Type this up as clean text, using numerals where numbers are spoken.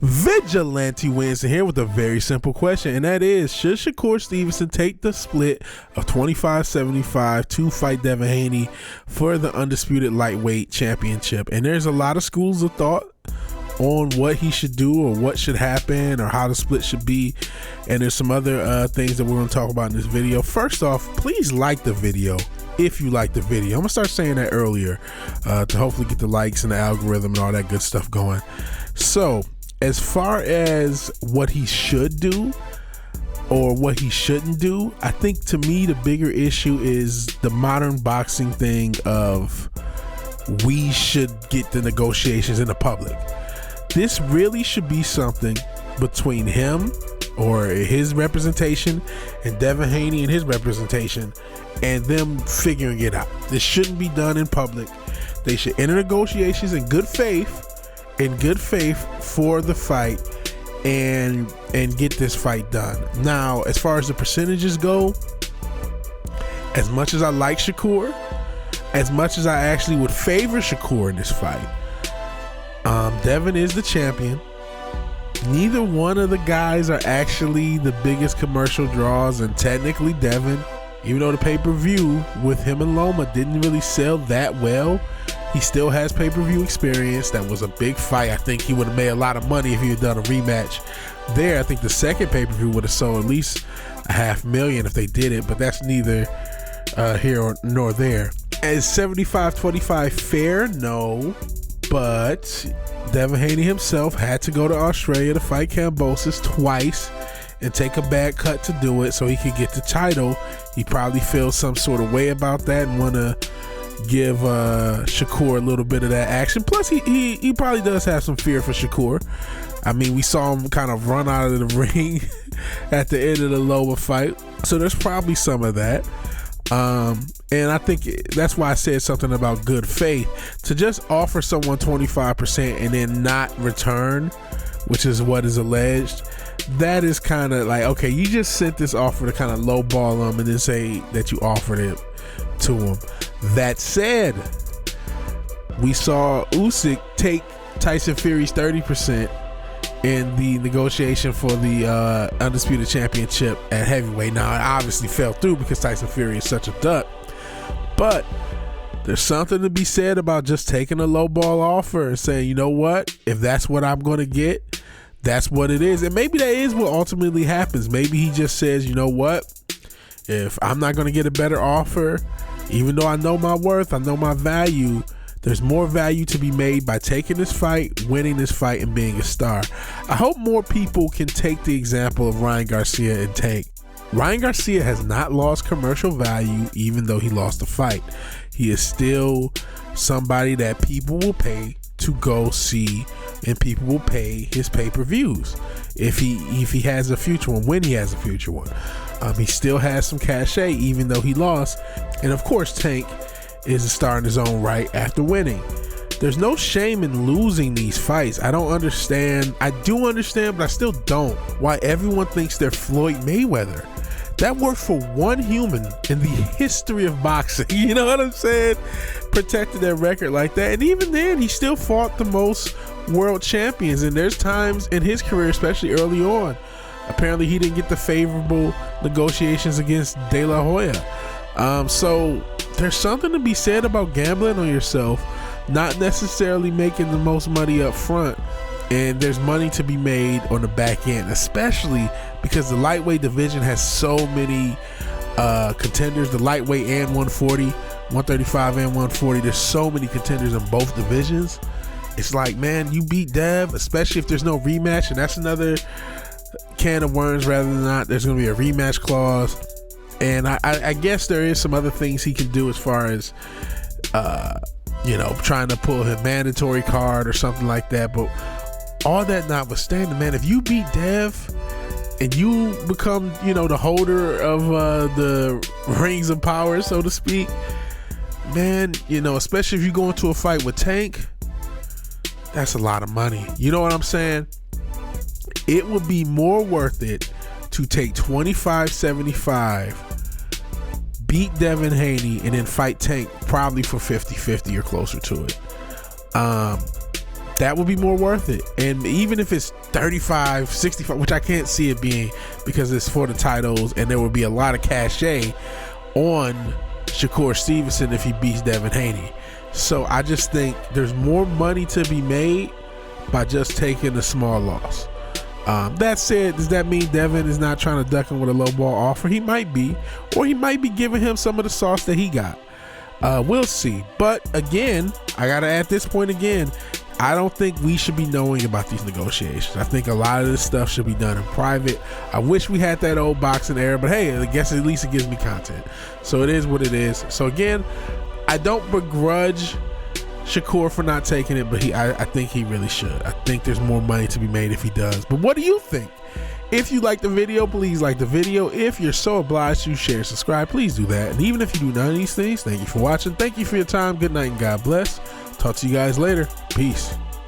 VigilanteWilliamson here with a very simple question, and that is, should Shakur Stevenson take the split of 25-75 to fight Devin Haney for the undisputed lightweight championship? And there's a lot of schools of thought on what he should do or what should happen or how the split should be, and there's some other things that we're going to talk about in this video. First off, please like the video if you like the video. I'm gonna start saying that earlier to hopefully get the likes and the algorithm and all that good stuff going. So as far as what he should do or what he shouldn't do, I think to me the bigger issue is the modern boxing thing of we should get the negotiations in the public. This really should be something between him or his representation and Devin Haney and his representation and them figuring it out. This shouldn't be done in public. They should enter negotiations in good faith for the fight and get this fight done. Now, as far as the percentages go, as much as I like Shakur, as much as I actually would favor Shakur in this fight, Devin is the champion. Neither one of the guys are actually the biggest commercial draws, and technically Devin, even though the pay-per-view with him and Loma didn't really sell that well, he still has pay-per-view experience. That was a big fight. I think he would have made a lot of money if he had done a rematch there. I think the second pay-per-view would have sold at least $500,000 if they did it, but that's neither here nor there. Is 75-25 fair? No, but Devin Haney himself had to go to Australia to fight Kambosos twice and take a bad cut to do it so he could get the title. He probably feels some sort of way about that and want to give Shakur a little bit of that action. Plus he probably does have some fear for Shakur. I mean, we saw him kind of run out of the ring at the end of the Loma fight, so there's probably some of that. And I think that's why I said something about good faith. To just offer someone 25% and then not return, which is what is alleged, that is kind of like, okay, you just sent this offer to kind of lowball them and then say that you offered it to him. That said, we saw Usyk take Tyson Fury's 30% in the negotiation for the undisputed championship at heavyweight. Now, it obviously fell through because Tyson Fury is such a duck, but there's something to be said about just taking a lowball offer and saying, you know what, if that's what I'm going to get, that's what it is. And maybe that is what ultimately happens. Maybe he just says, you know what, if I'm not going to get a better offer, even though I know my worth, I know my value, there's more value to be made by taking this fight, winning this fight, and being a star. I hope more people can take the example of Ryan Garcia and Tank. Ryan Garcia has not lost commercial value even though he lost the fight. He is still somebody that people will pay to go see, and people will pay his pay-per-views if he has a future one, when he has a future one. He still has some cachet even though he lost. And of course, Tank is a star in his own right after winning. There's no shame in losing these fights. I don't understand. I do understand, but I still don't, why everyone thinks they're Floyd Mayweather. That worked for one human in the history of boxing. You know what I'm saying? Protected that record like that. And even then, he still fought the most world champions. And there's times in his career, especially early on, apparently he didn't get the favorable negotiations against De La Hoya. So there's something to be said about gambling on yourself, not necessarily making the most money up front, and there's money to be made on the back end, especially because the lightweight division has so many contenders. The lightweight and 140, 135 and 140, there's so many contenders in both divisions. It's like, man, you beat Dev, especially if there's no rematch, and that's another can of worms. Rather than not, there's going to be a rematch clause. And I guess there is some other things he can do as far as, trying to pull a mandatory card or something like that. But all that notwithstanding, man, if you beat Dev and you become, the holder of the rings of power, so to speak, man, especially if you go into a fight with Tank, that's a lot of money. You know what I'm saying? It would be more worth it to take 25-75, beat Devin Haney, and then fight Tank probably for 50-50 or closer to it. that would be more worth it. And even if it's 35, 65, which I can't see it being because it's for the titles, and there would be a lot of cachet on Shakur Stevenson if he beats Devin Haney. So I just think there's more money to be made by just taking a small loss. That said, does that mean Devin is not trying to duck him with a low ball offer? He might be, or he might be giving him some of the sauce that he got. We'll see. But again, I gotta at this point again, I don't think we should be knowing about these negotiations. I think a lot of this stuff should be done in private. I wish we had that old boxing era, but hey, I guess at least it gives me content. So it is what it is. So again, I don't begrudge Shakur for not taking it, but I think he really should. I think there's more money to be made if he does. But what do you think? If you like the video, please like the video. If you're so obliged to share, subscribe, please do that. And even if you do none of these things, thank you for watching. Thank you for your time. Good night and God bless. Talk to you guys later. Peace.